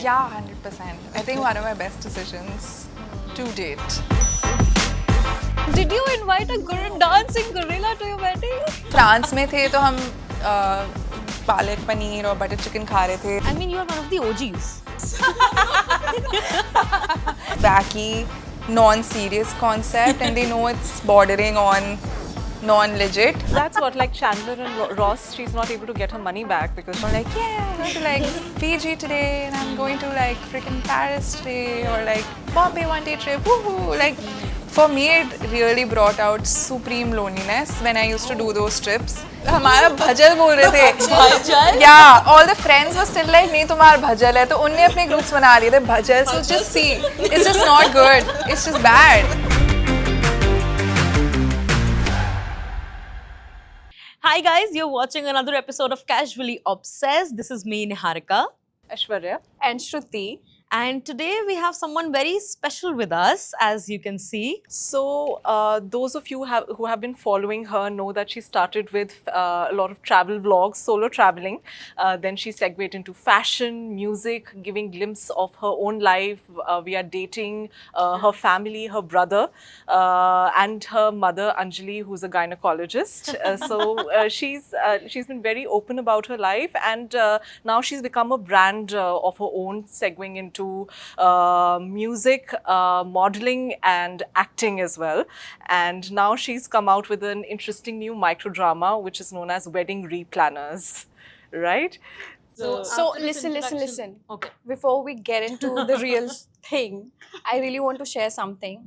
Yeah, 100%. I think one of my best decisions to date. Did you invite a dancing gorilla to your wedding? France में थे तो हम पालक पनीर और butter chicken खा रहे थे. I mean, you are one of the OGs. Wacky, non-serious concept, and they know it's bordering on non-legit. That's what, like Chandler and Ross, she's not able to get her money back because I'm like, yeah, I'm going to like Fiji today, and I'm going to like freaking Paris today, or like Bombay one-day trip. Woohoo! Like, for me, it really brought out supreme loneliness when I used to do those trips. हमारा भजल बोल रहे थे. भजल? Yeah, all the friends were still like, नहीं तुम्हारा भजल है, तो उनने अपने groups बना लिए थे भजल. So just see, it's just not good. It's just bad. Hi guys, you're watching another episode of Casually Obsessed. This is me, Niharika. Aishwarya. And Shruti. And today we have someone very special with us, as you can see. So, those of you who have been following her know that she started with a lot of travel vlogs, solo traveling. Then she segued into fashion, music, giving glimpse of her own life. We are dating her family, her brother, and her mother Anjali, who's a gynecologist. She's been very open about her life, and now she's become a brand of her own, segueing into music, modeling and acting as well. And now she's come out with an interesting new microdrama which is known as Wedding Replanners, right? So listen. Okay. Before we get into the real thing, I really want to share something.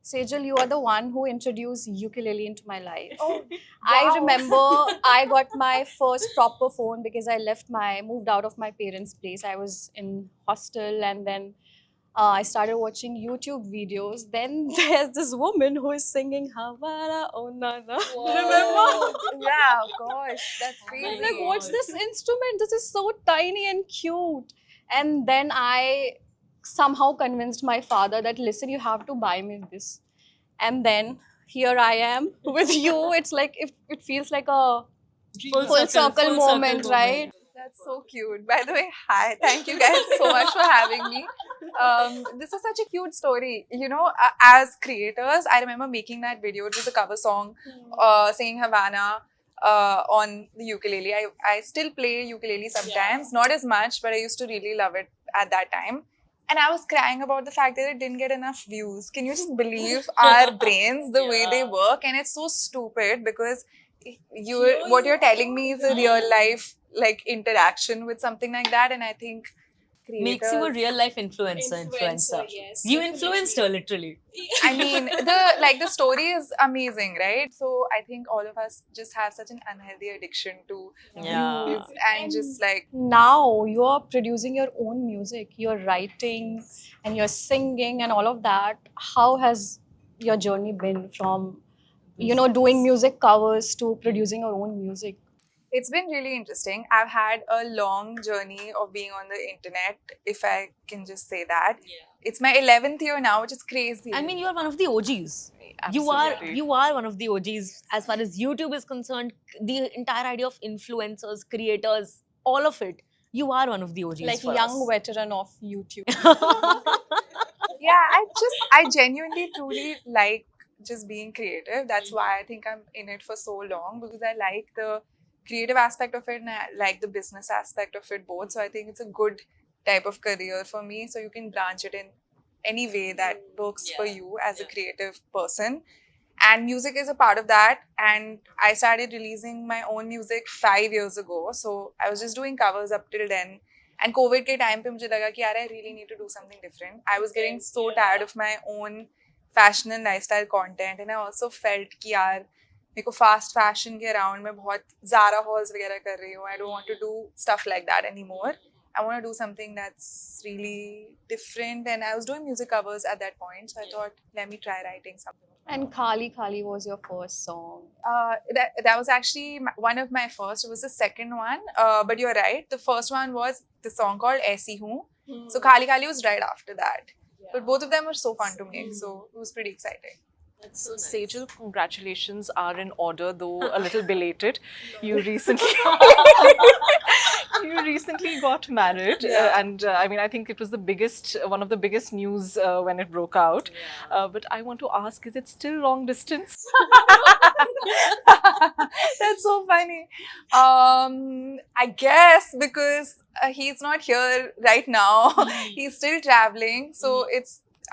Sejal, you are the one who introduced ukulele into my life. Oh, I remember I got my first proper phone because I moved out of my parents' place. I was in hostel, and then I started watching YouTube videos. Then there's this woman who is singing Havana Oh Nana. Remember? Yeah, gosh, that's crazy. I'm like, what's this instrument? This is so tiny and cute. And then I somehow convinced my father that, listen, you have to buy me this. And then here I am with you. It's like, it feels like a full circle moment, right? That's so cute. By the way, hi. Thank you guys so much for having me. This is such a cute story. You know, as creators, I remember making that video. It was a cover song singing Havana on the ukulele. I still play ukulele sometimes, not as much, but I used to really love it at that time. And I was crying about the fact that it didn't get enough views. Can you just believe our brains, the way they work? And it's so stupid because what you're telling me is a real life like interaction with something like that. And I think Makes you a real life influencer. Yes. You influenced her literally. I mean, the story is amazing, right? So I think all of us just have such an unhealthy addiction to Yeah. views and just like Now you're producing your own music, you're writing and you're singing and all of that. How has your journey been from, doing music covers to producing your own music? it's been really interesting. I've had a long journey of being on the internet, if I can just say that. It's my 11th year now, which is crazy. I mean, you are one of the OGs. Absolutely. You are one of the OGs as far as YouTube is concerned. The entire idea of influencers, creators, all of it. You are one of the OGs. Like for young us. veteran of YouTube. Yeah, I genuinely truly like just being creative. That's why I think I'm in it for so long, because I like the creative aspect of it and I like the business aspect of it both. So I think it's a good type of career for me. So you can branch it in any way that works for you as a creative person. And music is a part of that. And I started releasing my own music 5 years ago. So I was just doing covers up till then. And COVID के time पे मुझे लगा कि यार I really need to do something different. I was getting so tired of my own fashion and lifestyle content, and I also felt कि यार मेरे को fast fashion के around मैं बहुत Zara hauls वगैरह कर रही हूँ. I don't want to do stuff like that anymore. I want to do something that's really different, and I was doing music covers at that point, so I thought, let me try writing something. And Khali Khali was your first song. That was actually one of my first. It was the second one, but you're right. The first one was the song called Aisi Hoon. So Khali Khali was right after that. But both of them were so fun to make, so it was pretty exciting. So, Sejal, congratulations are in order, though a little belated. You recently You recently got married, Yeah. and I mean, I think it was one of the biggest news when it broke out. But I want to ask, is it still long distance? That's so funny. I guess because he's not here right now. He's still traveling. So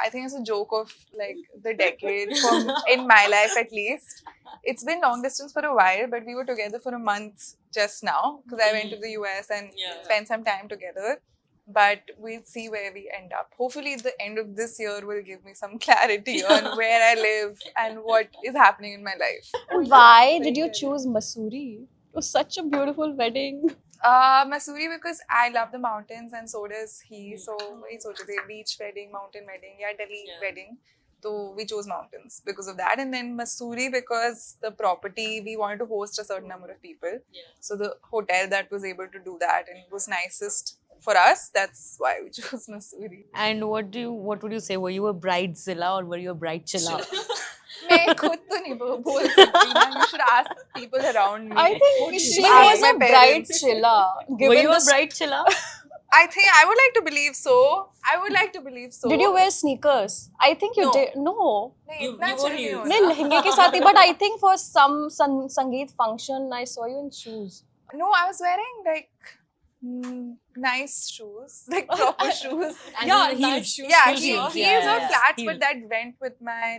I think it's a joke of like the decade from in my life at least. It's been long distance for a while, but we were together for a month just now because I went to the US and spent some time together. But we'll see where we end up. Hopefully, the end of this year will give me some clarity on where I live and what is happening in my life. Why did you choose Masuri? It was such a beautiful wedding. Masuri because I love the mountains and so does he. So we chose a beach wedding, mountain wedding, Delhi wedding. So we chose mountains because of that. And then Masuri because the property we wanted to host a certain number of people. So the hotel that was able to do that and was nicest for us. That's why we chose Masuri. And what would you say? Were you a bridezilla or were you a bridechilla? मैं खुद तो नहीं बोल सकती ना. You should ask people around me. I think she Ask was my a bride parents. chilla. Were Given you a the bridechilla? I think I would like to believe so. Did you wear sneakers? I think you No. did. No. नहीं, You- इतना you chill wore नहीं heels. होना. नहीं लहंगे के साथ ही but I think for some संगीत function I saw you in shoes. No, I was wearing like nice shoes, like proper shoes. And Yeah, heels. nice shoes. Yeah, Heels, heels yeah, or yeah. flats, Heels. but that went with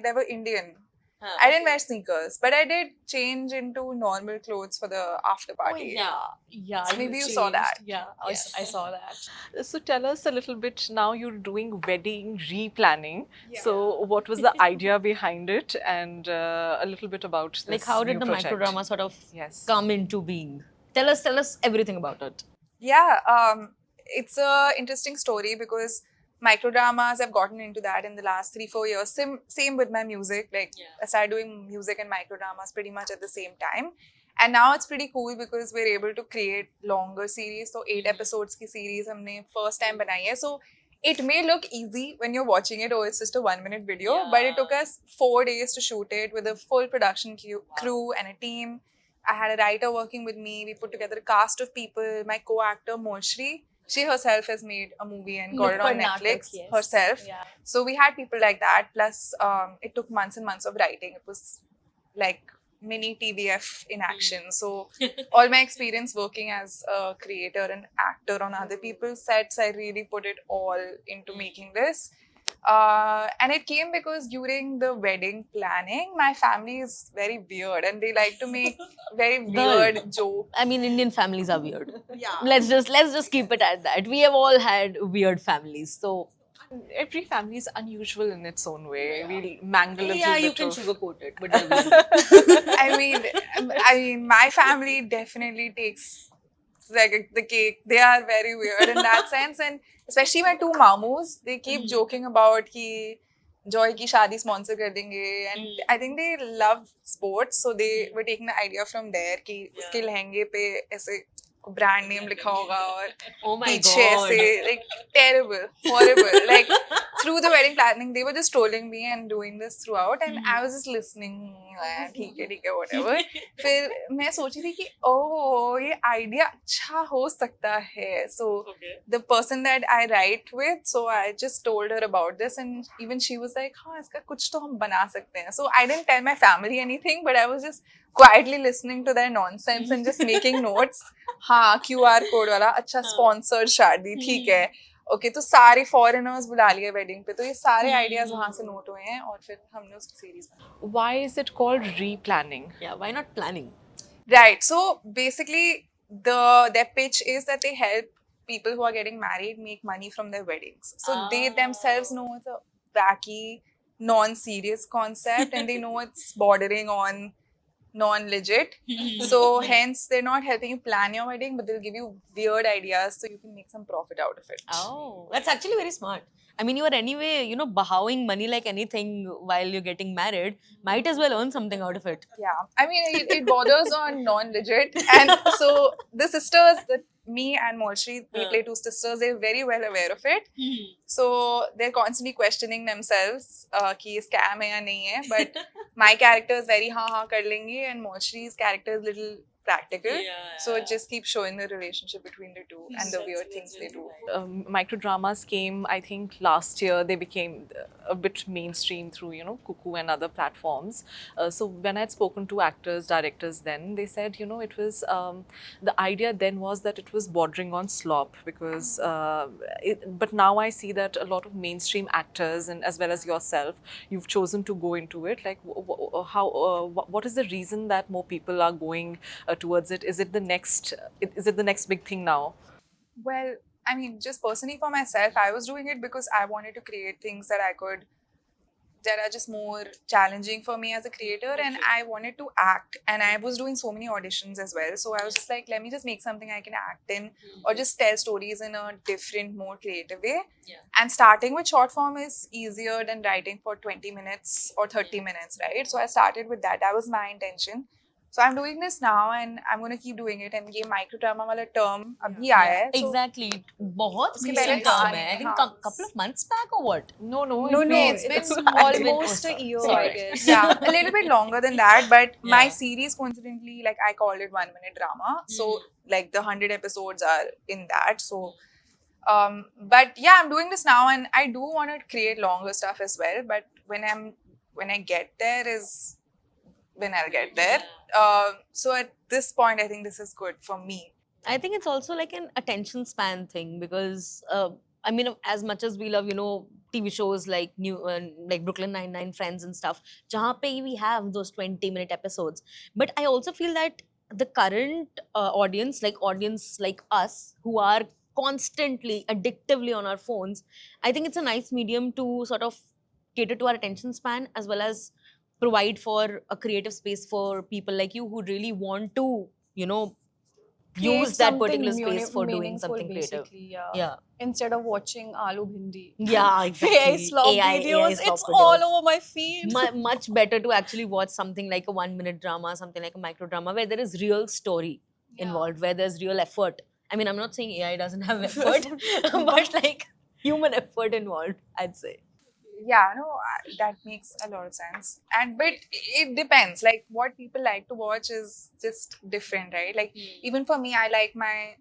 they were Indian. Huh. I didn't wear sneakers, but I did change into normal clothes for the after party. Yeah. So maybe you saw that. Yeah, Yes. I saw that. So tell us a little bit. Now you're doing wedding replanning. Yeah. So what was the idea behind it, and a little bit about this Like, how did new the project? microdrama sort of Yes. come into being? Tell us everything about it. Yeah, it's a interesting story because microdramas I've gotten into that in the last 3-4 years. Same with my music. Like I started doing music and microdramas pretty much at the same time. And now it's pretty cool because we're able to create longer series. So 8 episodes की series हमने first time बनाई है. So it may look easy when you're watching it, oh, it's just a 1-minute video, but it took us 4 days to shoot it with a full production crew and a team. I had a writer working with me. We put together a cast of people. My co-actor Moshri, she herself has made a movie and got it on Nukkad Netflix Natak, yes. herself. Yeah. So we had people like that. Plus, it took months and months of writing. It was like mini TVF in action. So all my experience working as a creator and actor on other people's sets, I really put it all into making this. And it came because during the wedding planning, my family is very weird and they like to make very weird jokes. I mean, Indian families are weird. Yeah. Let's just keep it at that. We have all had weird families, so Every family is unusual in its own way. We'll mangle a little Yeah, you bit can of... sugarcoat it, but they're weird. I mean, my family definitely takes like the cake. They are very weird in that sense, and especially my two mamus, they keep joking about कि Joy की शादी sponsor कर देंगे, and I think they love sports, so they were taking the idea from there कि उसके लहंगे पे ऐसे brand name लिखा होगा और oh my पीछे god. ऐसे like terrible, horrible. Like through the wedding planning, they were just trolling me and doing this throughout, and I was just listening. ठीक है, whatever. फिर मैं सोची थी कि oh ये idea अच्छा हो सकता है. So the person that I write with, so I just told her about this, and even she was like, हाँ इसका कुछ तो हम बना सकते हैं. So I didn't tell my family anything, but I was just quietly listening to their nonsense and just making notes. हाँ QR code वाला अच्छा sponsored शादी ठीक है. ओके तो सारे फॉरेनर्स बुला लिए वेडिंग पे, तो ये सारे आइडियाज वहां से नोट हुए हैं और फिर हमने उसकी सीरीज बनाई. Why is it called replanning? Yeah, why not planning? Right, so basically their pitch is that they help people who are getting married make money from their weddings. So they themselves know it's a wacky, non-serious concept and they know it's bordering on non-legit. So hence they're not helping you plan your wedding, but they'll give you weird ideas so you can make some profit out of it. Oh, that's actually very smart. I mean, you are anyway, bahawing money like anything while you're getting married. Might as well earn something out of it. Yeah, I mean, it borders on non-legit. And so the sisters, me and Molshri, we play two sisters, they're very well aware of it. So they're constantly questioning themselves कि ये scam है या नहीं है. But my character is very हाँ हाँ कर लेंगी and Molshri's character is little practical. Yeah, So it just keeps showing the relationship between the two and the That's- weird that's things they really do. nice. Microdramas came, I think, last year. They became a bit mainstream through, Cuckoo and other platforms. So when I had spoken to actors, directors then, they said, it was, the idea then was that it was bordering on slop because, but now I see that a lot of mainstream actors and as well as yourself, you've chosen to go into it. Like, what is the reason that more people are going towards it? Is it the next, is it the next big thing now? Well, I mean, just personally for myself, I was doing it because I wanted to create things that are just more challenging for me as a creator, and I wanted to act, and I was doing so many auditions as well. So I was just like, let me just make something I can act in, or just tell stories in a different, more creative way. Yeah. And starting with short form is easier than writing for 20 minutes or 30 minutes, right? So I started with that. That was my intention. So I'm doing this now, and I'm going to keep doing it. And ये micro drama वाला term अभी आया है. So Exactly. बहुत उसके recent पहले term था है. I नहीं, think हाँ. couple of months back or what? No, No, it's been it's almost almost a year, I Sorry. guess. yeah, a little bit longer than that, but my Yeah. series coincidentally, like I called it 1 minute drama. So like the 100 episodes are in that. So but yeah, I'm doing this now, and I do want to create longer stuff as well. But when I get there is when I'll get there. So at this point, I think this is good for me. I think it's also like an attention span thing because I mean, as much as we love, TV shows like like Brooklyn Nine-Nine, Friends and stuff, jahan pe we have those 20-minute episodes. But I also feel that the current audience like us, who are constantly, addictively on our phones, I think it's a nice medium to sort of cater to our attention span as well as provide for a creative space for people like you who really want to, Create use that something particular space for doing meaningful, something creative. basically, yeah. Yeah. Instead of watching Aloo Bhindi. Yeah, exactly. AI slop videos, slop it's all videos. over my feed. Much better to actually watch something like a 1 minute drama, something like a micro drama where there is real story involved, where there's real effort. I mean, I'm not saying AI doesn't have effort, but like human effort involved, I'd say. Yeah, no, that makes a lot of sense. And but it depends. Like what people like to watch is just different, right? Like even for me, I like my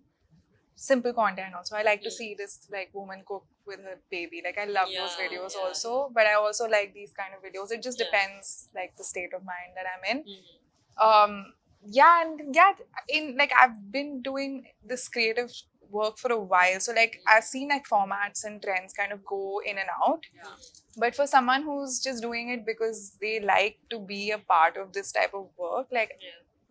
simple content also. I like to see this like woman cook with her baby. Like I love those Yeah, videos yeah. also. But I also like these kind of videos. It just Yeah. depends like the state of mind that I'm in. Yeah, and yeah, in like I've been doing this creative work for a while. So like I've seen like formats and trends kind of go in and out. But for someone who's just doing it because they like to be a part of this type of work, like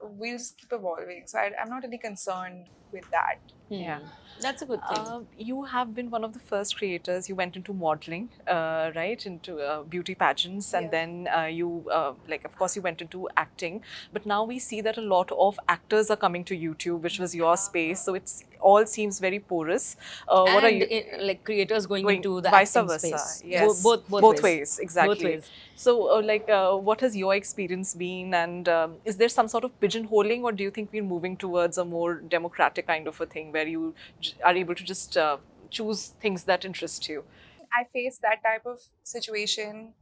we'll just keep evolving. So I'm not really concerned with that. Yeah. That's a good thing. You have been one of the first creators. You went into modeling, right, into beauty pageants, and Yeah. then like, of course, you went into acting. But now we see that a lot of actors are coming to YouTube, which was your space. So it's all seems very porous. What are And you like creators going into the vice acting versa? space? Yes, Both ways, exactly. Both ways. So, what has your experience been, and is there some sort of pigeonholing, or do you think we're moving towards a more democratic kind of a thing where you are able to just choose things that interest you? I faced that type of situation,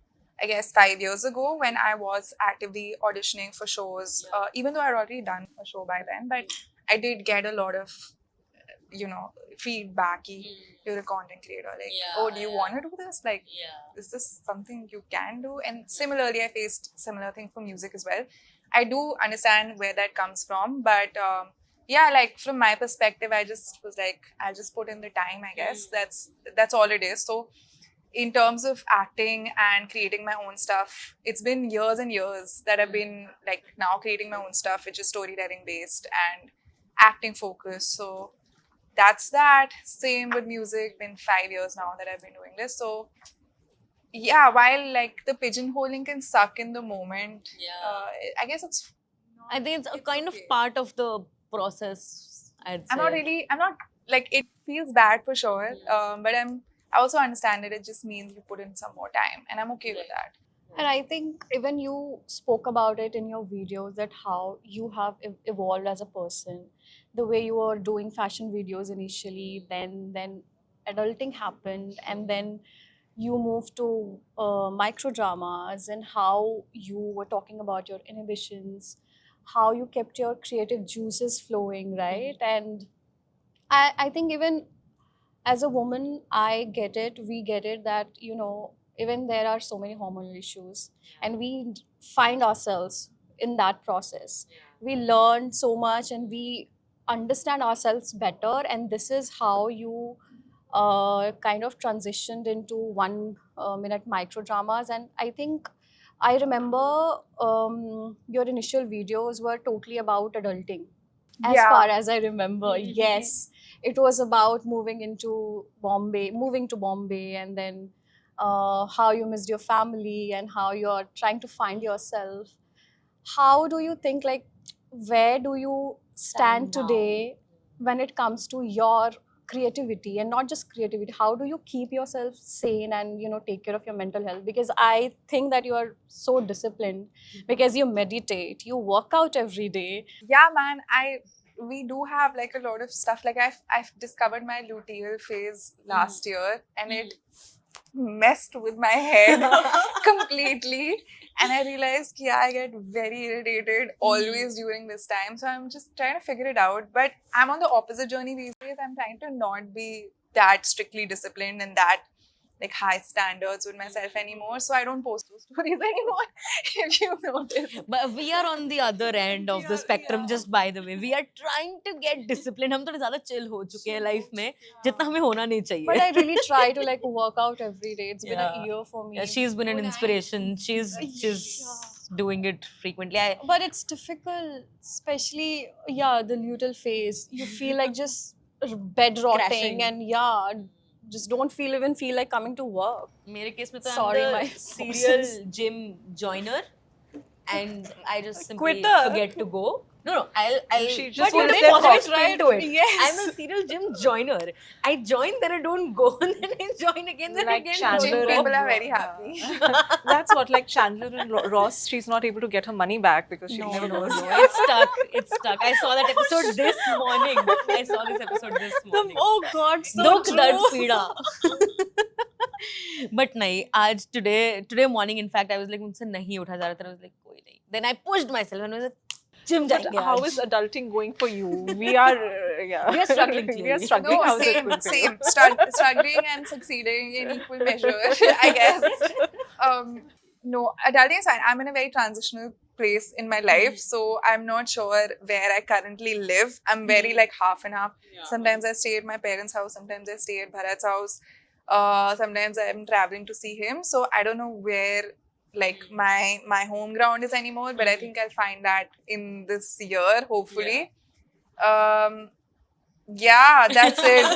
I guess, 5 years ago when I was actively auditioning for shows, even though I'd already done a show by then, but I did get a lot of, feedback. You're a content creator. Like, oh, do you want to do this? Like, is this something you can do? And similarly, I faced similar thing for music as well. I do understand where that comes from, but yeah, like from my perspective, I just was like, I'll just put in the time, I guess. That's all it is. So in terms of acting and creating my own stuff, it's been years and years that I've been like now creating my own stuff, which is storytelling based and acting focused. So that's that. Same with music, been 5 years now that I've been doing this. So yeah, while like the pigeonholing can suck in the moment, I guess it's I think it's a kind okay. of part of the process, I'd say. I'm not like, it feels bad for sure, but I also understand it just means you put in some more time, and I'm okay with that. And I think even you spoke about it in your videos that how you have evolved as a person, the way you were doing fashion videos initially, then adulting happened, and then you moved to micro dramas, and how you were talking about your inhibitions, how you kept your creative juices flowing, right? And I think even as a woman, I get it, we get it that, even there are so many hormonal issues and we find ourselves in that process. We learn so much and we understand ourselves better. And this is how you kind of transitioned into 1 minute micro dramas. And I think I remember your initial videos were totally about adulting, as Yeah. far as I remember. Yes, it was about moving to Bombay, and then how you missed your family and how you're trying to find yourself. How do you think, like, where do you stand Stand now. today when it comes to your creativity, and not just creativity? How do you keep yourself sane and take care of your mental health? Because I think that you are so disciplined, because you meditate, you work out every day. Yeah, man, we do have like a lot of stuff. Like I've discovered my luteal phase last year, and it messed with my head completely. And I realized, yeah, I get very irritated always during this time. So I'm just trying to figure it out. But I'm on the opposite journey these days. I'm trying to not be that strictly disciplined and that like high standards with myself anymore. So I don't post those stories anymore, if you notice. But we are on the other end of the spectrum, just by the way. We are trying to get disciplined. हम थोड़े ज़्यादा chill हो चुके हैं life में, जितना हमें होना नहीं चाहिए. But I really try to like work out every day. It's been a Yeah. year for me. Yeah, she's been an inspiration. She's doing it frequently. But it's difficult, especially the luteal phase. You feel like just bed rotting, Crashing. and just don't even feel like coming to work. मेरे case में तो Sorry, I'm my the serial bosses. gym joiner, and I just simply Quitter. forget to go. No, I'll. She just put wants a to positive hop spin to it. Yes. I'm a serial gym joiner. I join, then I don't go, and then I join again, then Like again. Chandler Gym and people are Ross. very happy. That's what, like Chandler and Ross, she's not able to get her money back because she never knows. It's stuck. It's stuck. I saw that episode this morning. I saw this episode this morning. Oh God, so दुख दर्द true. पीड़ा. But नहीं, आज today morning, in fact, I was like मुझसे नहीं उठा जा रहा था. I was like कोई नहीं. Then I pushed myself and I was like, gym But जाएंगे how आज. is adulting going for you? We are, yeah. We are struggling, We are clearly. struggling. No, How is it same, going for you? same. Struggling and succeeding in equal measure, I guess. No, adulting is fine. I'm in a very transitional place in my life, so I'm not sure where I currently live. I'm very like half and half. Sometimes I stay at my parents' house. Sometimes I stay at Bharat's house. Sometimes I'm traveling to see him. So I don't know where like my home ground is anymore. But I think I'll find that in this year, hopefully. Yeah, that's it.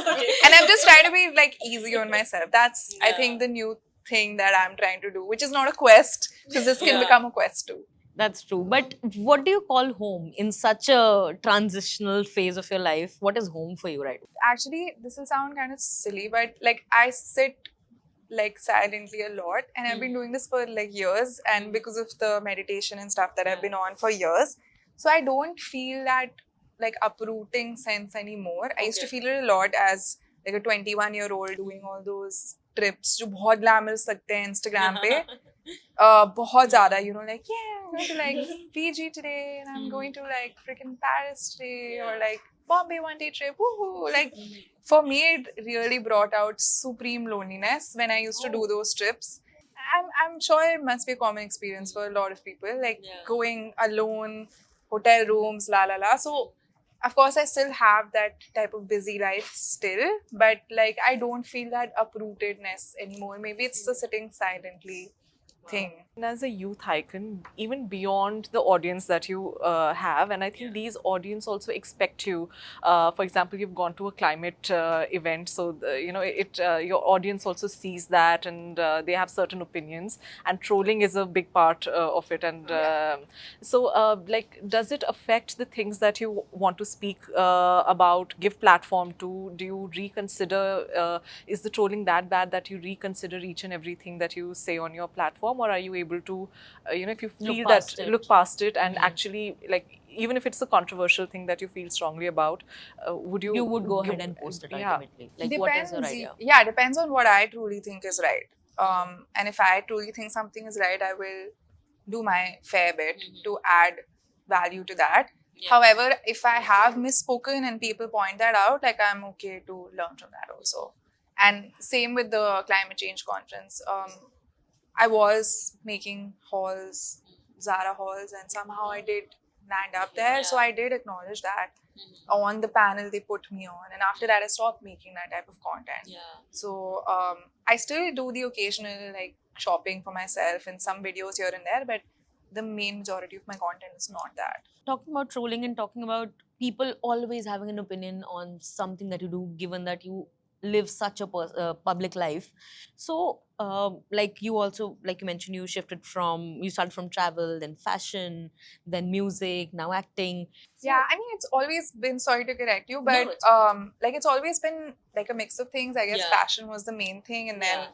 And I'm just trying to be like easy on myself. That's I think the new thing that I'm trying to do, which is not a quest, because this can become a quest too. That's true. But what do you call home in such a transitional phase of your life? What is home for you right now? Actually, this will sound kind of silly, but like I sit like silently a lot, and I've been doing this for like years, and because of the meditation and stuff that I've been on for years, so I don't feel that like uprooting sense anymore. I used to feel it a lot as like a 21-year-old doing all those trips जो बहुत glamorous लगते हैं Instagram पे. बहुत ज़्यादा, like, yeah, I'm going to like Fiji today, and I'm going to like freaking Paris today, or like Bombay one-day trip, woohoo. Like, for me, it really brought out supreme loneliness when I used to do those trips. I'm sure it must be a common experience for a lot of people, like going alone, hotel rooms, la la la. So, of course, I still have that type of busy life still, but like I don't feel that uprootedness anymore. Maybe it's the sitting silently thing. And as a youth icon, even beyond the audience that you have, and I think these audience also expect you. For example, you've gone to a climate event, so your audience also sees that, and they have certain opinions. And trolling is a big part of it. And like, does it affect the things that you want to speak about, give platform to? Do you reconsider? Is the trolling that bad that you reconsider each and everything that you say on your platform, or are you able to, if you feel that, look past it and actually, like, even if it's a controversial thing that you feel strongly about, would you? You would go ahead and post it ultimately. Like, what is your idea? Yeah, depends on what I truly think is right. And if I truly think something is right, I will do my fair bit to add value to that. Yeah. However, if I have misspoken and people point that out, like I'm okay to learn from that also. And same with the climate change conference. I was making hauls, Zara hauls, and somehow I did land up there. So Yeah. I did acknowledge that Mhm. on the panel they put me on, and after that I stopped making that type of content. Yeah. So I still do the occasional like shopping for myself in some videos here and there, but the main majority of my content is not that. Talking about trolling and talking about people always having an opinion on something that you do, given that you live such a public life. So, like you also, like you mentioned, you started from travel, then fashion, then music, now acting. Yeah, I mean it's always been, sorry to correct you, No, but it's fine. like it's always been like a mix of things. I guess Yeah. fashion was the main thing, and then Yeah.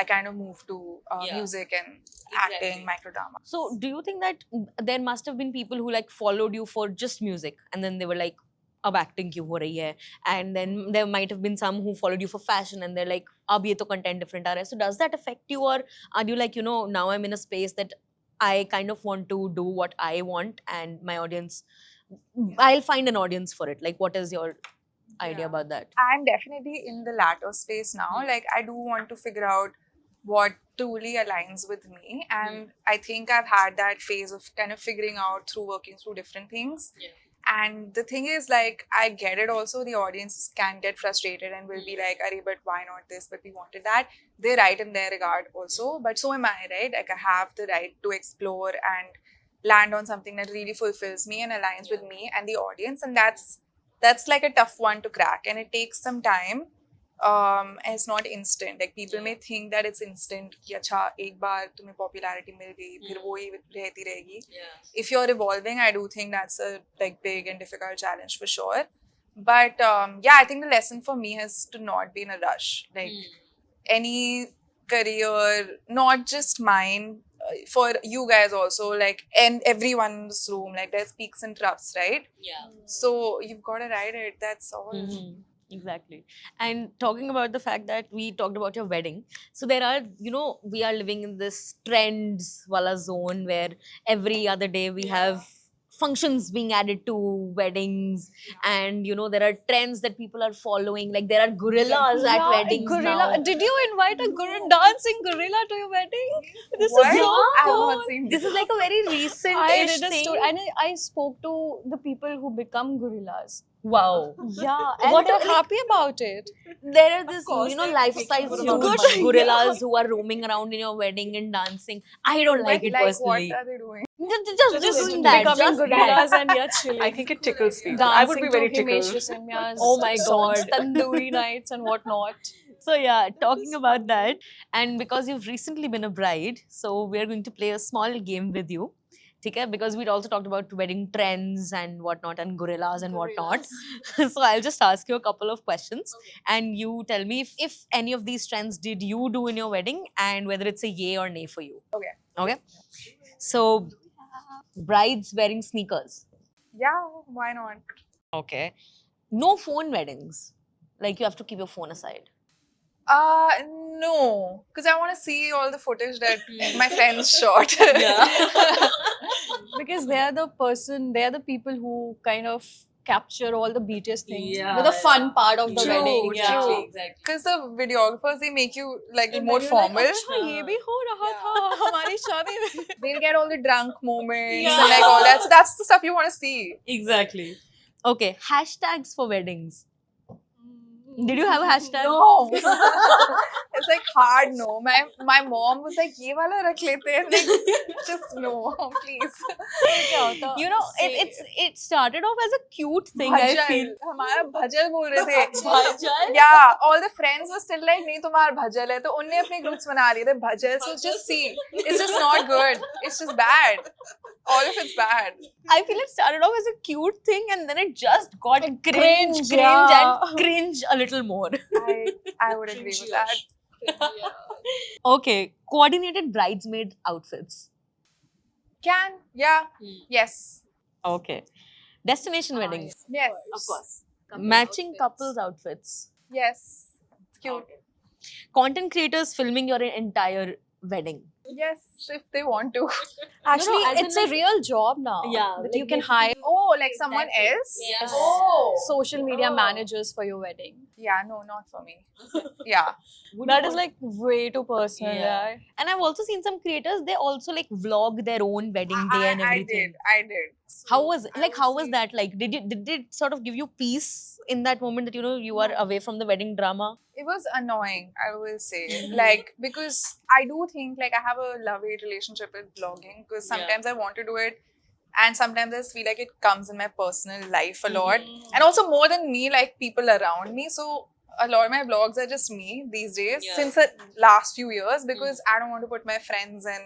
I kind of moved to Yeah. music and Exactly. acting, microdrama. So, do you think that there must have been people who like followed you for just music, and then they were like, "Ab acting kyun ho rahi hai?" And then there might have been some who followed you for fashion, and they're like, "Ab ye to content different aa raha hai." So, does that affect you, or are you like, now I'm in a space that I kind of want to do what I want, and my audience, I'll find an audience for it. Like, what is your idea Yeah. about that? I'm definitely in the latter space now. Like, I do want to figure out what truly aligns with me. And I think I've had that phase of kind of figuring out through working through different things. Yeah. And the thing is, like, I get it also. The audience can get frustrated and will be like, Arey, but why not this? But we wanted that. They're right in their regard also. But so am I, right? Like, I have the right to explore and land on something that really fulfills me and aligns with me and the audience. And that's like a tough one to crack, and it takes some time. And it's not instant. Like people may think that it's instant कि अच्छा एक बार तुम्हें popularity मिल गई फिर वो ही रहती रहेगी. Yeah. If you're evolving, I do think that's a like big and difficult challenge for sure. But yeah, I think the lesson for me is to not be in a rush. Like any career, not just mine, for you guys also, like, and everyone in this room, like there's peaks and troughs, right? Yeah. So you've got to ride it. That's all. Mhm. Exactly. And talking about the fact that we talked about your wedding. So there are, we are living in this trends wala zone where every other day we have functions being added to weddings, and there are trends that people are following. Like there are gorillas at Yeah, weddings gorilla. now. Did you invite a dancing gorilla to your wedding? This What? is so I've cool. not seen This is like a very recent I did a thing. story, and I spoke to the people who become gorillas. Wow. Yeah, and What they're a- happy about it. There are this, course, they're life-size making huge good. gorillas who are roaming around in your wedding and dancing. I don't like it personally. What are they doing? Just Just doing that. becoming Just that. gorillas and yeah, chilling. I think it tickles people. I would Dancing be very to Himesh tickled. Resamia's Oh my songs, God. tandoori nights and whatnot. So yeah, talking about that, and because you've recently been a bride, so we're going to play a small game with you. Okay? Because we'd also talked about wedding trends and whatnot, and gorillas and whatnot. So I'll just ask you a couple of questions, and you tell me if any of these trends did you do in your wedding, and whether it's a yay or nay for you. Okay. Okay. So, brides wearing sneakers. Yeah, why not? Okay. No phone weddings. Like you have to keep your phone aside. No, because I want to see all the footage that my friends shot. Yeah. Because they're the people who kind of capture all the BTS things. Yeah, They're the fun yeah. part of the True, wedding. Yeah, true. exactly. Because the videographers, they make you like And more then you're like, formal. अच्छा ये भी हो रहा था हमारी शादी में. They'll get all the drunk moments Yeah. and like all that. So that's the stuff you want to see. Exactly. Okay. Hashtags for weddings. Did you have a hashtag? No. It's like hard no. My mom was like, ये वाला रख लेते हैं. Like, just no, please. क्या होता? It started off as a cute thing, I feel. हमारा भजल बोल रहे थे. Bhajal? Yeah, all the friends were still like, नहीं तुम्हारा भजल है. तो उनने अपने groups बना लिए थे भजल. So just see, it's just not good. It's just bad. All of it's bad. I feel it started off as a cute thing, and then it just got cringe, yeah. and cringe a little more. I would agree with that. Yeah. Okay, coordinated bridesmaid outfits. Yeah, Hmm. yes, Okay, destination weddings. yes, Of course. Matching outfits. couples outfits. yes. It's cute. Okay. Content creators filming your entire wedding. Yes, if they want to. Actually, as in it's a like- real job now. Yeah, That like you can basically- hire Oh, like someone Exactly. else? Yes. Oh. social media managers for your wedding. Yeah, no, not for me. Yeah. That is like way too personal. Yeah. And I've also seen some creators, they also like vlog their own wedding day and everything. I did. How was I like would how was say- that like? Did it sort of give you peace in that moment that you are away from the wedding drama? It was annoying, I will say. Mhm. Like, because I do think like I have a love-hate relationship with blogging because sometimes I want to do it and sometimes I just feel like it comes in my personal life a lot. And also more than me, like people around me. So a lot of my blogs are just me these days Yeah. since the last few years because I don't want to put my friends and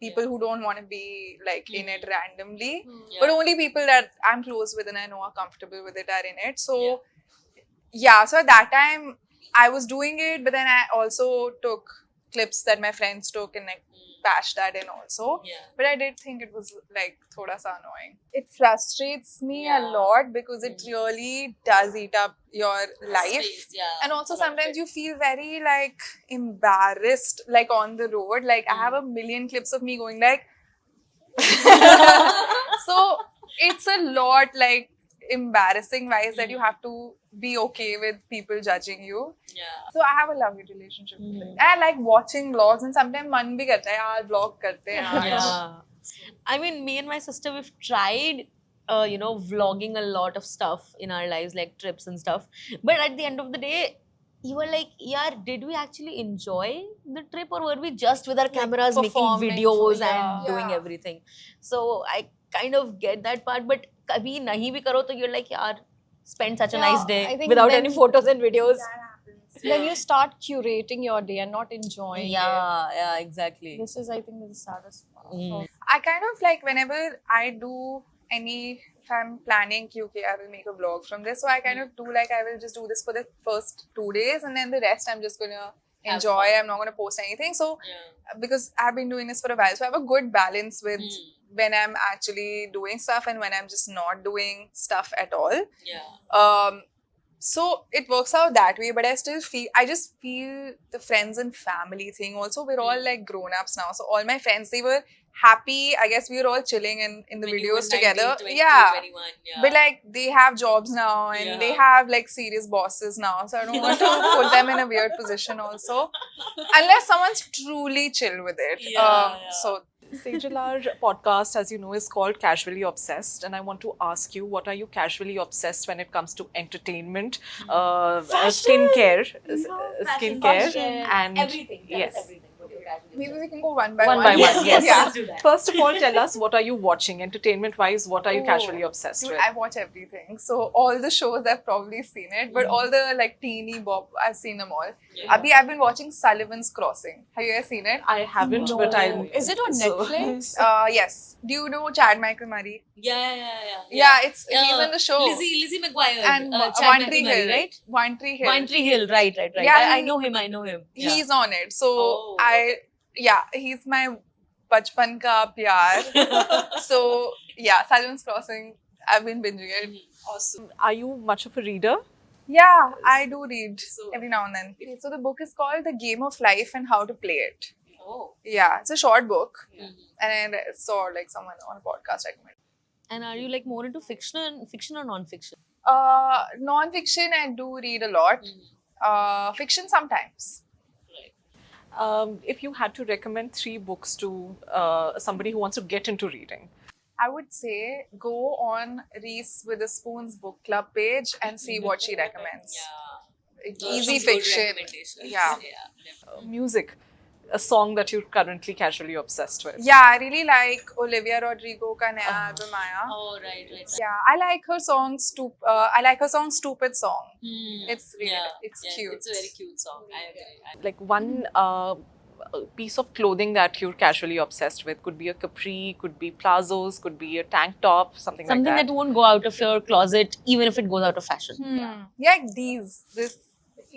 people who don't want to be like in it randomly. But only people that I'm close with and I know are comfortable with it are in it. So yeah, so at that time I was doing it, but then I also took clips that my friends took and like patched that in also. But I did think it was like thoda sa annoying. It frustrates me a lot because it really does eat up your life. And also sometimes you feel very like embarrassed like on the road. Like I have a million clips of me going like so it's a lot like embarrassing wise that you have to be okay with people judging you. So I have a lovely relationship with it. I like watching vlogs and sometimes man bhi karta hai yaar vlog karte hain yaar. Yeah. I mean, me and my sister, we've tried, vlogging a lot of stuff in our lives, like trips and stuff. But at the end of the day, you were like, yeah, did we actually enjoy the trip or were we just with our cameras making performing, videos yeah. and doing Yeah. everything? So I kind of get that part, but kabhi nahi bhi karo, to you're like, yeah, spend such a Yeah, nice I day think without then- any photos and videos. That happens. Then you start curating your day and not enjoying it. Yeah, exactly. This is, I think, the saddest part. Mm. I kind of like whenever I do any, if I'm planning QK, I will make a vlog from this. So I kind of do like I will just do this for the first 2 days and then the rest I'm just gonna enjoy. I'm not gonna post anything. So because I've been doing this for a while, so I have a good balance with when I'm actually doing stuff and when I'm just not doing stuff at all. So it works out that way, but I just feel the friends and family thing. Also, we're all like grown-ups now. So all my friends, they were happy. I guess we were all chilling in the videos together. But like they have jobs now and they have like serious bosses now. So I don't want to put them in a weird position also. Unless someone's truly chill with it. So Sejal, our podcast, as you know, is called Casually Obsessed, and I want to ask you, what are you casually obsessed when it comes to entertainment, skincare, and everything. yes. Everything. maybe we can go one by One one. by one, yes. Yeah. First of all, tell us, what are you watching, entertainment-wise? What are you Oh, casually obsessed Dude, with? I watch everything. So all the shows I've probably seen it, but all the like teeny bop, I've seen them all. Abhi, I've been watching Sullivan's Crossing. Have you guys seen it? I haven't, but I. Is it on Netflix? Yes. Do you know Chad Michael Murray? Yeah. Yeah, he's in the show. Lizzie McGuire. And Chad One Tree McNamara, Hill, right? One Tree Hill. One Tree Hill, right. Yeah, I know him. Yeah. He's on it. So Oh, he's my bachpan ka pyar. So yeah, Sullivan's Crossing. I've been binging it. Awesome. Are you much of a reader? Yeah, I do read So- every now and then. Okay, so the book is called The Game of Life and How to Play It. Oh. Yeah, it's a short book. And I saw like someone on a podcast recommend. And are you like more into fiction or non-fiction? Non-fiction, I do read a lot. Fiction sometimes. If you had to recommend 3 books to somebody who wants to get into reading, I would say go on Reese Witherspoon's book club page and see what she recommends. Easy fiction. Yeah. music, a song that you're currently casually obsessed with. Yeah, I really like Olivia Rodrigo ka naya album aaya. Oh, right. Yeah, I like her song Stupid Song. It's really it's cute. It's a very cute song. I agree. Like one piece of clothing that you're casually obsessed with could be a capri, could be plazos, could be a tank top, something Something like that won't go out of your closet, even if it goes out of fashion. Yeah, like this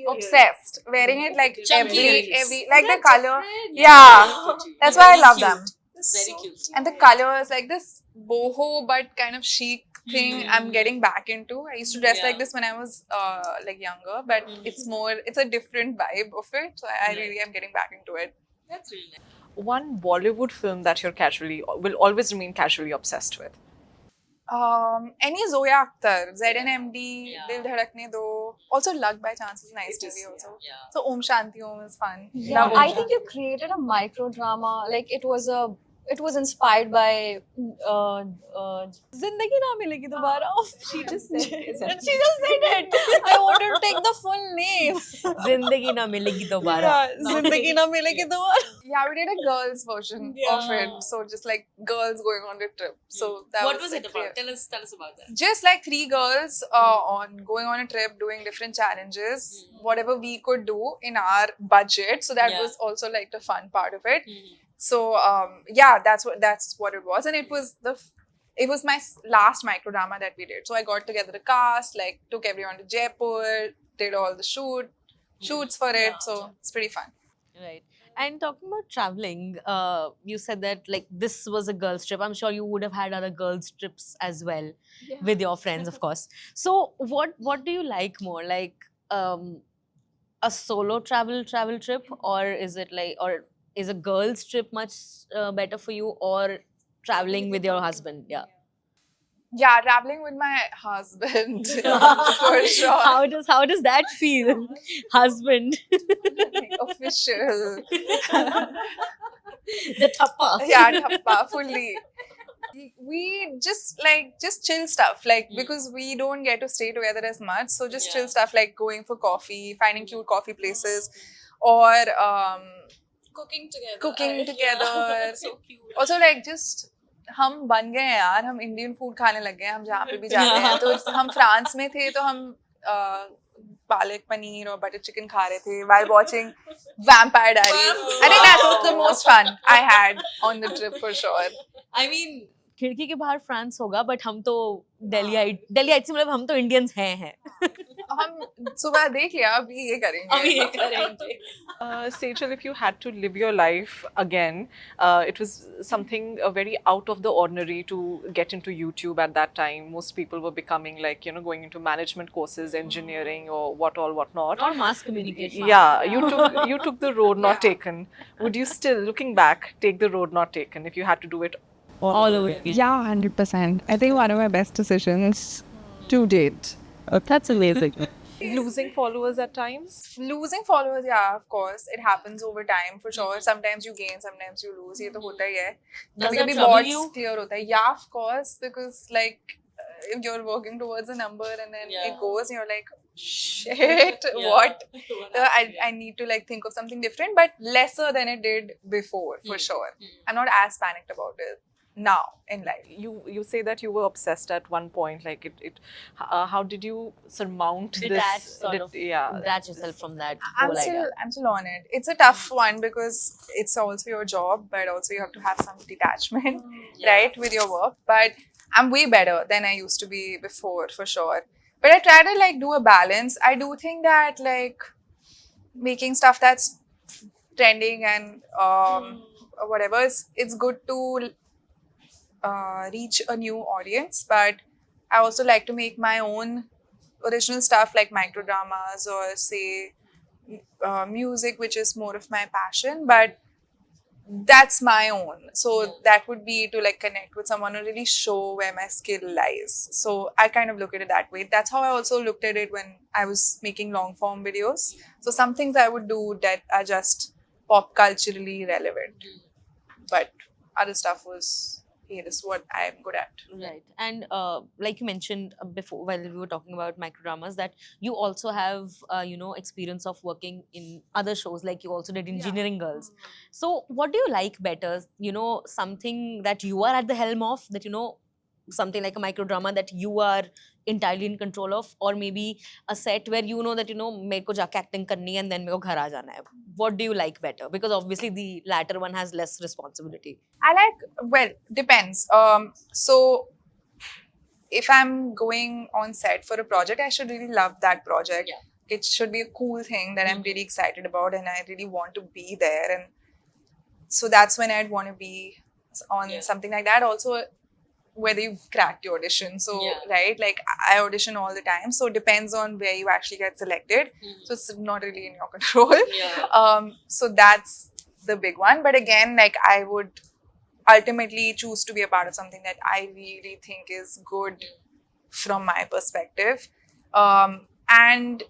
obsessed wearing it like Chunky earrings. every like the color. Yeah, that's why I love them. Very cute. And the colors, like this boho but kind of chic thing, I'm getting back into. I used to dress like this when I was like younger, but it's a different vibe of it. So I really am getting back into it. That's really nice. that. one Bollywood film that you're will always remain casually obsessed with? Any Zoya Akhtar, ZNMD, Yeah. Dil Dhadakne Do. Also, Luck by Chance is nice It is, TV also. yeah. So Om Shanti Om is fun. Yeah, Love Om I think you created a micro drama. Like it was inspired by Zindagi Na Milegi Dobara. She just said it. She just said it. I wanted to take the full name. Zindagi na milegi dobara. Zindagi Na Milegi Dobara. Yeah, we did a girls version of Yeah. it. So just like girls going on a trip. So that What was like, it about? clear. Tell us about that. Just like 3 girls on going on a trip, doing different challenges, whatever we could do in our budget. So that Yeah. was also like the fun part of it. Mhm. So yeah, that's what it was, and it was my last micro drama that we did. So I got together the cast, like took everyone to Jaipur, did all the shoots for it. Yeah. So it's pretty fun. Right. And talking about traveling, you said that like this was a girls' trip. I'm sure you would have had other girls' trips as well with your friends, of course. So what do you like more, like a solo travel trip, or is it like, or is a girls' trip much better for you, or traveling with your husband? Yeah. Yeah, traveling with my husband for sure. How does that feel, husband? Official. The tappa. Yeah, thappa, fully. We just chill stuff, like because we don't get to stay together as much, so just Yeah. chill stuff like going for coffee, finding cute coffee places, or Cooking together. Cooking together. So cute. also like just हम बन गए हैं यार, हम Indian food खाने लग गए हैं, हम जहाँ पे भी जाते हैं. तो हम फ्रांस में थे तो हम पालक पनीर और बटर चिकन खा रहे थे while watching Vampire Diaries. I think that's the most fun I had on the trip for sure. I mean, खिड़की के बाहर फ्रांस होगा, बट हम तो दिल्ली से मतलब हम तो इंडियंस हैं. हम सुबह देख लिया, अभी ये करेंगे. अभी ये करेंगे. Sejal, if you had to live your life again, it was something very out of the ordinary to get into YouTube at that time. Most people were becoming like, going into management courses, engineering or what not. Or mass communication. Yeah, you took the road not Yeah. taken. Would you still, looking back, take the road not taken if you had to do it? All over. Yeah, 100%. I think one of my best decisions to date. That's amazing. Losing followers at times? Losing followers, yeah, of course, it happens over time for sure. Sometimes you gain, sometimes you lose. ये तो होता ही है. Does that कभी-कभी trouble boards you? clear होता है. Yeah, of course, because like if you're working towards a number and then Yeah. it goes, and you're like, shit, Yeah. what? happened? I need to like think of something different, but lesser than it did before for sure. I'm not as panicked about it now in life. You say that you were obsessed at one point. Like how did you surmount Detach, this? sort of. Yeah. Detach yourself from that I'm whole idea. still on it. It's a tough one because it's also your job, but also you have to have some detachment, right, with your work. But I'm way better than I used to be before, for sure. But I try to like do a balance. I do think that like making stuff that's trending and whatever, it's good to reach a new audience, but I also like to make my own original stuff like micro dramas or say music, which is more of my passion, but that's my own. So that would be to like connect with someone or really show where my skill lies. So I kind of look at it that way. That's how I also looked at it when I was making long form videos. So some things I would do that are just pop culturally relevant, but other stuff was, here is what I'm good at. Right. And like you mentioned before, while we were talking about microdramas, that you also have, experience of working in other shows, like you also did Engineering Girls. So what do you like better? Something that you are at the helm of, that, something like a microdrama that you are entirely in control of, or maybe a set where you know that, मेरे को जाके acting करनी है and then मेरे को घर आ जाना है. What do you like better? Because obviously the latter one has less responsibility. I like, well, depends. So if I'm going on set for a project, I should really love that project. Yeah. It should be a cool thing that I'm really excited about and I really want to be there. And so that's when I'd want to be on something like that. Also, whether you've cracked your audition. So, right, like I audition all the time. So it depends on where you actually get selected. So it's not really in your control. Yeah. So that's the big one. But again, like I would ultimately choose to be a part of something that I really think is good from my perspective. And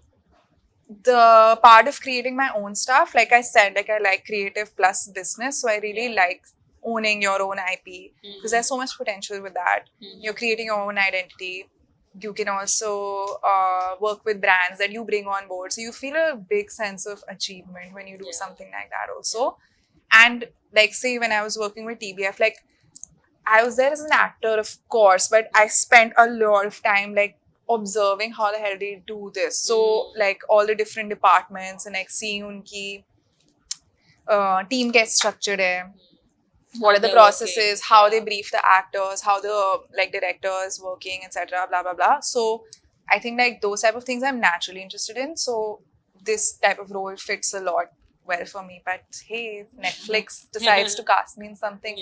the part of creating my own stuff, like I said, like I like creative plus business. So I really like owning your own IP because there's so much potential with that. You're creating your own identity. You can also work with brands that you bring on board. So you feel a big sense of achievement when you do something like that also. And like say when I was working with TBF, like I was there as an actor, of course, but I spent a lot of time like observing how the hell they do this. So like all the different departments and like seeing unki team get structured hai. What are the processes, how they brief the actors, how the like director is working, etc. Blah blah blah. So I think like those type of things I'm naturally interested in. So this type of role fits a lot well for me. But hey, if Netflix decides to cast me in something,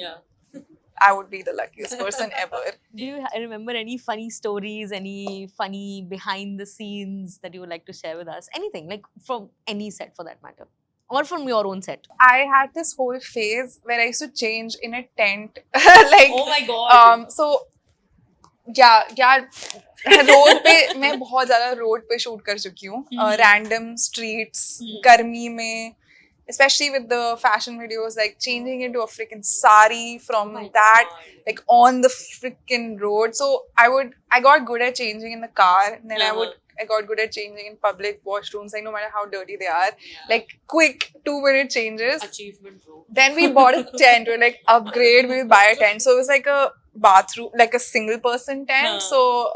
I would be the luckiest person ever. Do you remember any funny stories, any funny behind the scenes that you would like to share with us? Anything, like from any set for that matter, or from your own set? I had this whole phase where I used to change in a tent. Like, Oh my god. So yeah, road पे मैं बहुत ज़्यादा road पे shoot कर चुकी हूँ. Random streets, गर्मी में, especially with the fashion videos, like changing into a freaking sari from that, like on the freaking road. So I got good at changing in the car, and then I got good at changing in public washrooms, like no matter how dirty they are, like quick 2-minute changes. Achievement, bro. Then we bought a tent. We're like, upgrade, we'll buy a tent. So it was like a bathroom, like a single person tent. So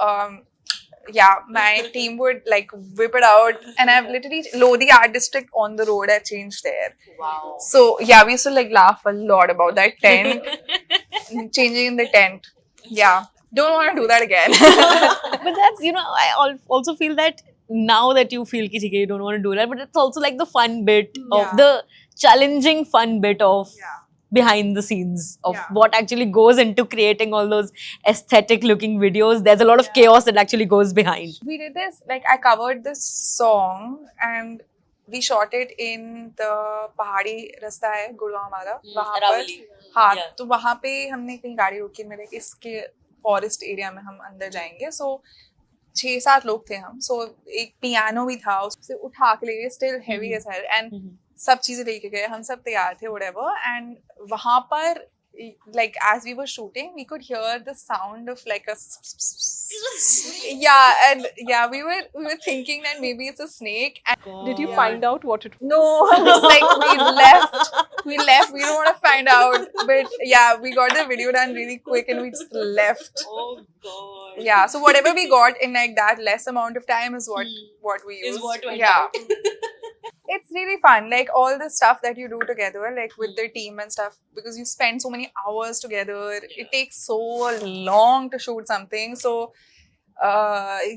yeah, my team would like whip it out, and I've literally Lodi Art District on the road. I changed there. Wow. So yeah, we used to like laugh a lot about that tent, changing in the tent. Yeah, don't want to do that again. But that's, you know, I also feel that now that you feel ki, "Okay, you don't want to do that," but it's also like the fun bit of the challenging fun bit of behind the scenes of what actually goes into creating all those aesthetic looking videos. There's a lot of chaos that actually goes behind. We did this, like I covered this song and we shot it in the पहाड़ी रास्ता है गुड़गांव वाला वहाँ पर. Aravali. हाँ, Yeah. तो वहाँ पे हमने कहीं गाड़ी रोकी, मेरे इसके फॉरेस्ट एरिया में हम अंदर जाएंगे. सो 6-7 लोग थे हम. सो एक पियानो भी था, उससे उठा के ले गए, still heavy as hell, and सब चीजें लेके गए, हम सब तैयार थे whatever. एंड वहाँ पर like as we were shooting, we could hear the sound of like a we were thinking that maybe it's a snake. And Did you find out what it was? no, it's like we left. We don't want to find out, but yeah, we got the video done really quick and we just left. Oh god. Yeah, so whatever we got in like that less amount of time is what we used. Is what went yeah. out. It's really fun, like all the stuff that you do together, like with the team and stuff, because you spend so many hours together. It takes so long to shoot something, so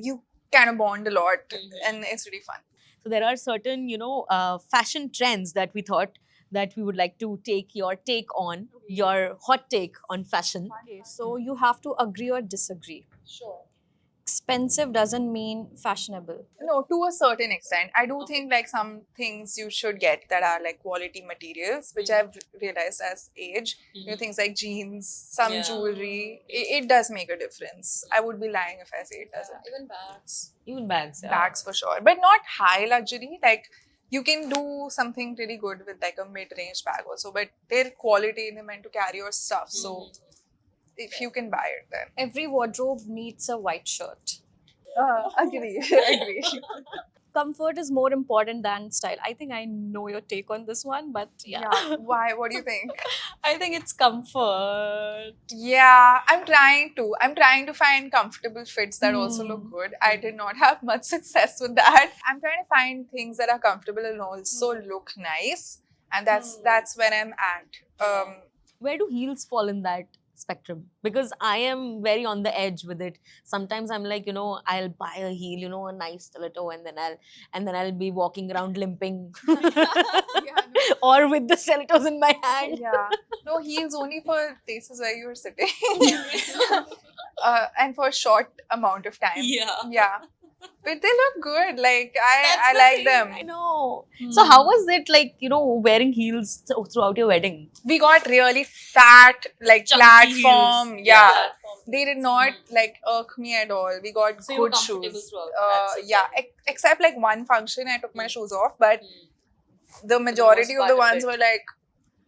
you kind of bond a lot, and it's really fun. So there are certain, you know, fashion trends that we thought that we would like to take your take on, your hot take on fashion. Okay, so you have to agree or disagree. Sure. Expensive doesn't mean fashionable. No, to a certain extent. I do think like some things you should get that are like quality materials, which I've realized as age. You know, things like jeans, some jewelry. It does make a difference. I would be lying if I say it doesn't. Even bags. Even bags. Bags for sure, but not high luxury. Like you can do something really good with like a mid-range bag also, but they're quality and they're meant to carry your stuff. So if you can buy it, then Every wardrobe needs a white shirt. agree. Comfort is more important than style. I think I know your take on this one, but yeah. Why? What do you think? I think it's comfort. Yeah, I'm trying to find comfortable fits that also look good. I did not have much success with that. I'm trying to find things that are comfortable and also look nice, and that's when I'm at. Where do heels fall in that spectrum? Because I am very on the edge with it. Sometimes I'm like, you know, I'll buy a heel, you know, a nice stiletto, and then I'll be walking around limping or with the stilettos in my hand. Yeah, no, heels only for places where you're sitting, and for a short amount of time. Yeah. Yeah. But they look good. Like That's I the like thing, them. I know. So how was it like, wearing heels throughout your wedding? We got really fat, like Chunky platform. heels. Yeah. Platform They did heels. not like irk me at all. We got So you were good comfortable shoes. throughout. That's Yeah, okay. except like one function, I took my shoes off, but Hmm. the majority of part the of ones it. were like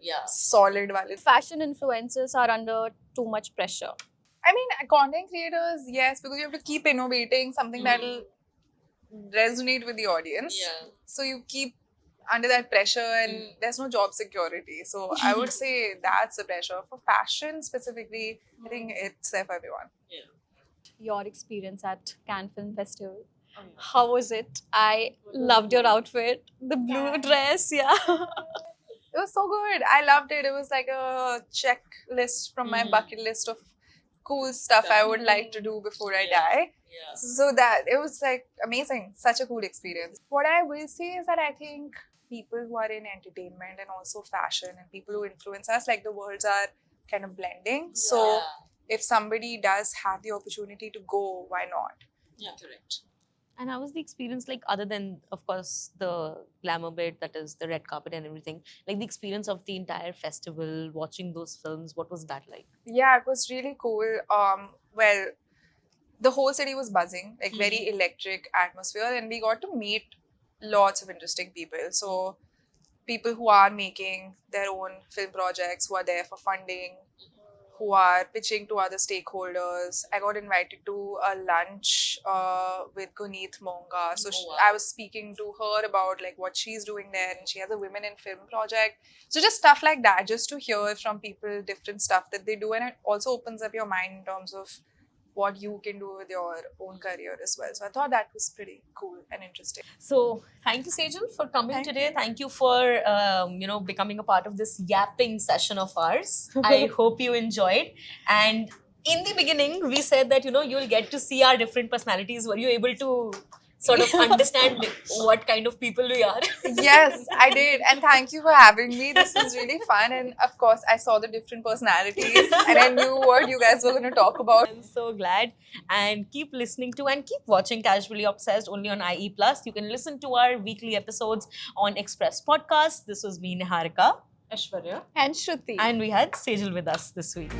Yeah. solid wale. Fashion influencers are under too much pressure. I mean, content creators, yes, because you have to keep innovating something that'll resonate with the audience. Yeah. So you keep under that pressure and there's no job security. So I would say that's the pressure. For fashion specifically, I think it's there for everyone. Your experience at Cannes Film Festival. Oh, yeah. How was it? I loved your outfit. The blue dress, yeah. It was so good. I loved it. It was like a checklist from my bucket list of cool stuff I would like to do before I die. Yeah. So that it was like amazing, such a cool experience. What I will say is that I think people who are in entertainment and also fashion and people who influence us, like the worlds are kind of blending. So if somebody does have the opportunity to go, why not? Yeah, correct. And how was the experience like, other than, of course, the glamour bit, that is the red carpet and everything, like the experience of the entire festival, watching those films, what was that like? Yeah, it was really cool. Well, the whole city was buzzing, like very electric atmosphere, and we got to meet lots of interesting people. So people who are making their own film projects, who are there for funding, who are pitching to other stakeholders. I got invited to a lunch with Guneet Monga. So Oh, wow. I was speaking to her about like what she's doing there, and she has a women in film project. So just stuff like that, just to hear from people different stuff that they do, and it also opens up your mind in terms of what you can do with your own career as well. So I thought that was pretty cool and interesting. So thank you, Sejal, for coming Thank today. Thank you for becoming a part of this yapping session of ours. I hope you enjoyed. And in the beginning, we said that you'll get to see our different personalities. Were you able to sort of understand what kind of people we are? Yes, I did. And thank you for having me. This was really fun. And of course, I saw the different personalities and I knew what you guys were going to talk about. I'm so glad. And keep listening to and keep watching Casually Obsessed only on IE Plus. You can listen to our weekly episodes on Express Podcast. This was me, Niharika. Aishwarya. And Shruti. And we had Sejal with us this week.